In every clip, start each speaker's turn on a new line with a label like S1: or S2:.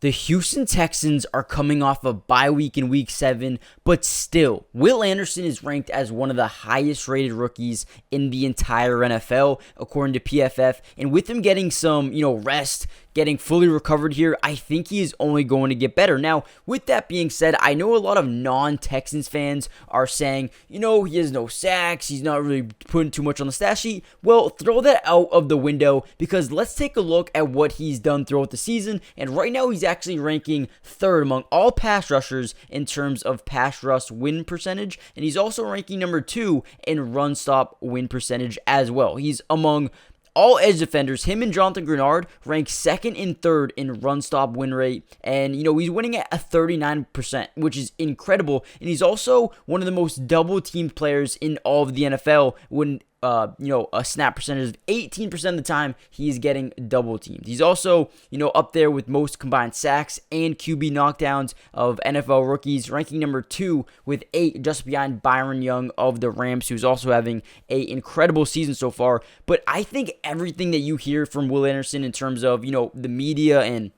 S1: The Houston Texans are coming off a bye week in week 7, but still, Will Anderson is ranked as one of the highest rated rookies in the entire NFL, according to PFF. And with him getting some, rest, getting fully recovered here, I think he is only going to get better. Now, with that being said, I know a lot of non-Texans fans are saying, he has no sacks, he's not really putting too much on the stat sheet. Well, throw that out of the window, because let's take a look at what he's done throughout the season. And right now, he's actually ranking third among all pass rushers in terms of pass rush win percentage, and he's also ranking number 2 in run stop win percentage as well. He's among all edge defenders. Him and Jonathan Grenard rank second and third in run stop win rate, and he's winning at a 39%, which is incredible. And he's also one of the most double teamed players in all of the NFL when a snap percentage of 18% of the time he's getting double teamed. He's also, up there with most combined sacks and QB knockdowns of NFL rookies, ranking number 2 with 8, just behind Byron Young of the Rams, who's also having an incredible season so far. But I think everything that you hear from Will Anderson in terms of, the media and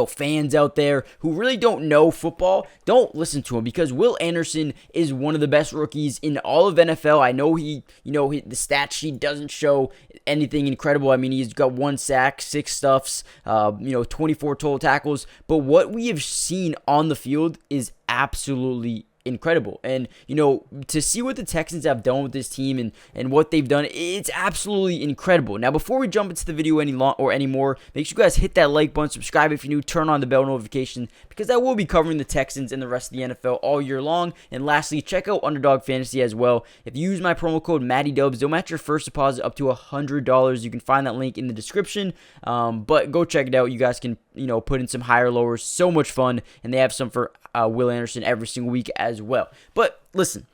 S1: fans out there who really don't know football, don't listen to him, because Will Anderson is one of the best rookies in all of NFL. I know the stat sheet doesn't show anything incredible. I mean, he's got 1 sack, 6 stuffs, 24 total tackles, but what we have seen on the field is absolutely incredible. And to see what the Texans have done with this team and what they've done, it's absolutely incredible. Now, before we jump into the video anymore, make sure you guys hit that like button, subscribe if you're new, turn on the bell notification, because I will be covering the Texans and the rest of the NFL all year long. And lastly, check out Underdog Fantasy as well. If you use my promo code MattyDubs, they'll match your first deposit up to $100. You can find that link in the description, but go check it out. You guys can put in some higher lowers. So much fun, and they have some for Will Anderson every single week as well. But listen,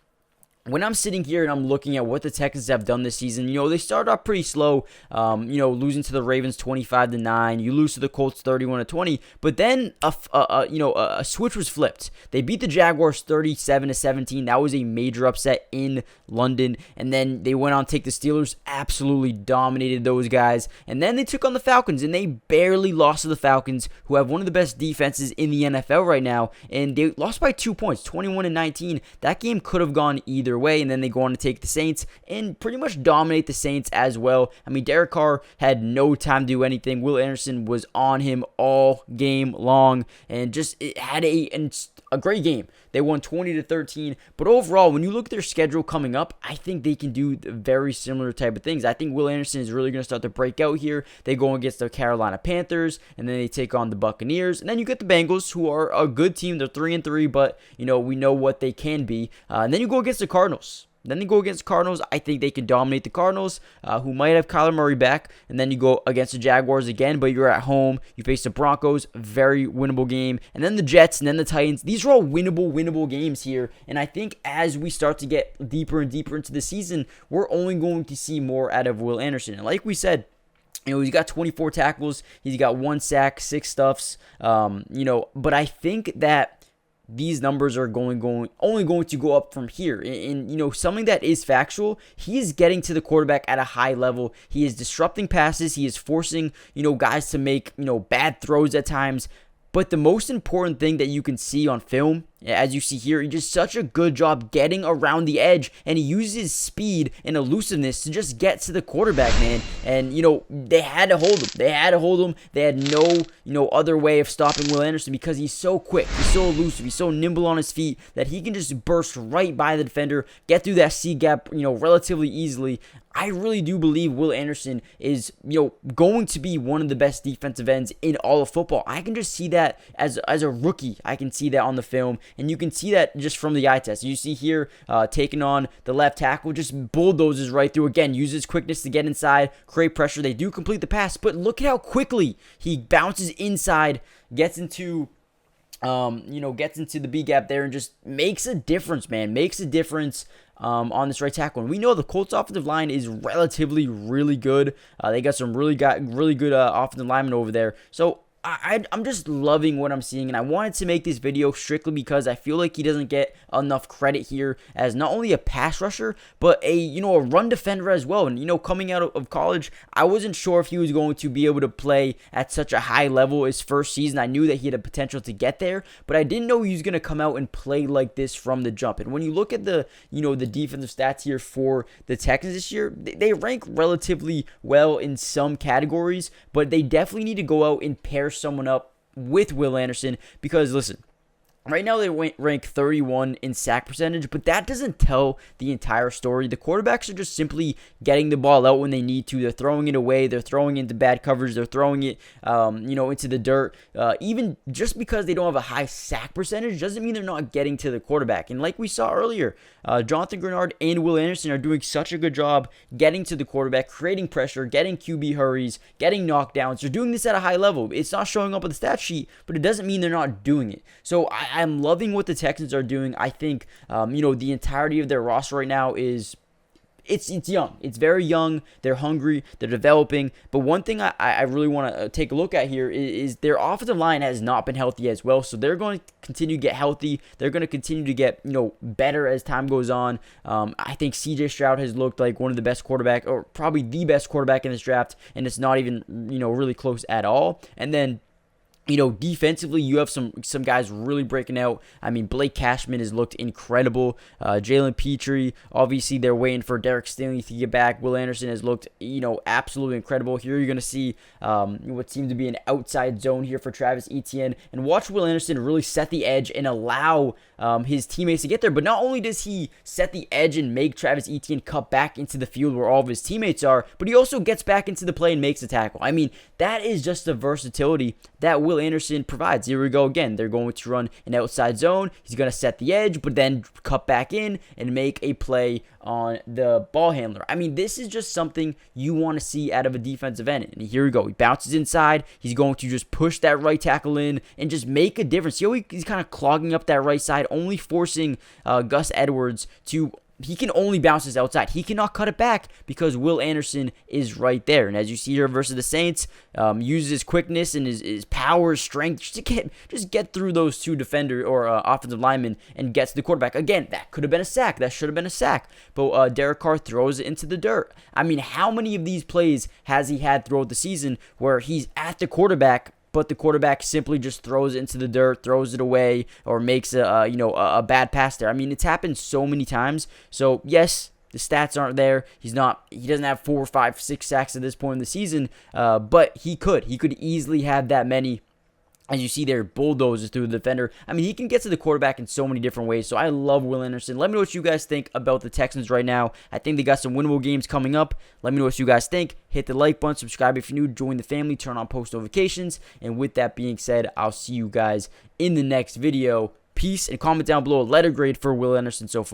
S1: when I'm sitting here and I'm looking at what the Texans have done this season, they started off pretty slow, losing to the Ravens 25-9. You lose to the Colts 31-20, but then a switch was flipped. They beat the Jaguars 37-17. That was a major upset in London, and then they went on to take the Steelers, absolutely dominated those guys, and then they took on the Falcons, and they barely lost to the Falcons, who have one of the best defenses in the NFL right now, and they lost by 2 points, 21-19. That game could have gone either way, and then they go on to take the Saints and pretty much dominate the Saints as well. I mean, Derek Carr had no time to do anything. Will Anderson was on him all game long, and just it had a great game. They won 20-13, but overall, when you look at their schedule coming up, I think they can do very similar type of things. I think Will Anderson is really going to start to break out here. They go against the Carolina Panthers, and then they take on the Buccaneers, and then you get the Bengals, who are a good team. They're 3-3, but we know what they can be. And then you go against the Cardinals. I think they can dominate the Cardinals, who might have Kyler Murray back. And then you go against the Jaguars again, but you're at home. You face the Broncos, very winnable game. And then the Jets, and then the Titans. These are all winnable games here. And I think as we start to get deeper and deeper into the season, we're only going to see more out of Will Anderson. And like we said, he's got 24 tackles. He's got 1 sack, 6 stuffs. But I think that these numbers are only going to go up from here. And something that is factual, he is getting to the quarterback at a high level. He is disrupting passes. He is forcing, guys to make, bad throws at times. But the most important thing that you can see on film, as you see here, he does such a good job getting around the edge, and he uses his speed and elusiveness to just get to the quarterback, man. And, they had to hold him. They had no, other way of stopping Will Anderson, because he's so quick, he's so elusive, he's so nimble on his feet that he can just burst right by the defender, get through that C gap, relatively easily. I really do believe Will Anderson is, going to be one of the best defensive ends in all of football. I can just see that as a rookie. I can see that on the film, and you can see that just from the eye test. You see here, taking on the left tackle, just bulldozes right through. Again, uses quickness to get inside, create pressure. They do complete the pass, but look at how quickly he bounces inside, gets into the B gap there, and just makes a difference, man. Makes a difference on this right tackle. And we know the Colts offensive line is relatively really good. They got some really good offensive linemen over there. So I'm just loving what I'm seeing, and I wanted to make this video strictly because I feel like he doesn't get enough credit here as not only a pass rusher, but a run defender as well. And coming out of college, I wasn't sure if he was going to be able to play at such a high level his first season. I knew that he had a potential to get there, but I didn't know he was going to come out and play like this from the jump. And when you look at the defensive stats here for the Texans this year, they rank relatively well in some categories, but they definitely need to go out and pair someone up with Will Anderson because, listen, right now they rank 31 in sack percentage, but that doesn't tell the entire story. The quarterbacks are just simply getting the ball out when they need to. They're throwing it away. They're throwing it into bad coverage. They're throwing it, into the dirt. Even just because they don't have a high sack percentage doesn't mean they're not getting to the quarterback. And like we saw earlier, Jonathan Grenard and Will Anderson are doing such a good job getting to the quarterback, creating pressure, getting QB hurries, getting knockdowns. They're doing this at a high level. It's not showing up on the stat sheet, but it doesn't mean they're not doing it. So I'm loving what the Texans are doing. I think, the entirety of their roster right now is it's young. It's very young. They're hungry. They're developing. But one thing I really want to take a look at here is their offensive line has not been healthy as well. So they're going to continue to get healthy. They're going to continue to get better as time goes on. I think CJ Stroud has looked like one of the best quarterback, or probably the best quarterback in this draft, and it's not even really close at all. And then defensively, you have some guys really breaking out. I mean, Blake Cashman has looked incredible. Jalen Petrie, obviously, they're waiting for Derek Stingley to get back. Will Anderson has looked, absolutely incredible. Here you're going to see what seems to be an outside zone here for Travis Etienne. And watch Will Anderson really set the edge and allow his teammates to get there. But not only does he set the edge and make Travis Etienne cut back into the field where all of his teammates are, but he also gets back into the play and makes a tackle. I mean, that is just the versatility that Will Anderson provides. Here we go again. They're going to run an outside zone. He's going to set the edge, but then cut back in and make a play on the ball handler. I mean, this is just something you want to see out of a defensive end. And here we go. He bounces inside. He's going to just push that right tackle in and just make a difference. He's kind of clogging up that right side, only forcing Gus Edwards to... He can only bounce this outside. He cannot cut it back because Will Anderson is right there. And as you see here versus the Saints, uses his quickness and his power, strength just get through those two defender or offensive linemen and gets the quarterback. Again, that could have been a sack. That should have been a sack. But Derek Carr throws it into the dirt. I mean, how many of these plays has he had throughout the season where he's at the quarterback, but the quarterback simply just throws it into the dirt, throws it away, or makes a bad pass there? I mean, it's happened so many times. So yes, the stats aren't there. He doesn't have 4, 5, 6 sacks at this point in the season, but he could easily have that many. As you see there, bulldozes through the defender. I mean, he can get to the quarterback in so many different ways. So I love Will Anderson. Let me know what you guys think about the Texans right now. I think they got some winnable games coming up. Let me know what you guys think. Hit the like button, subscribe if you're new, join the family, turn on post notifications. And with that being said, I'll see you guys in the next video. Peace, and comment down below a letter grade for Will Anderson so far.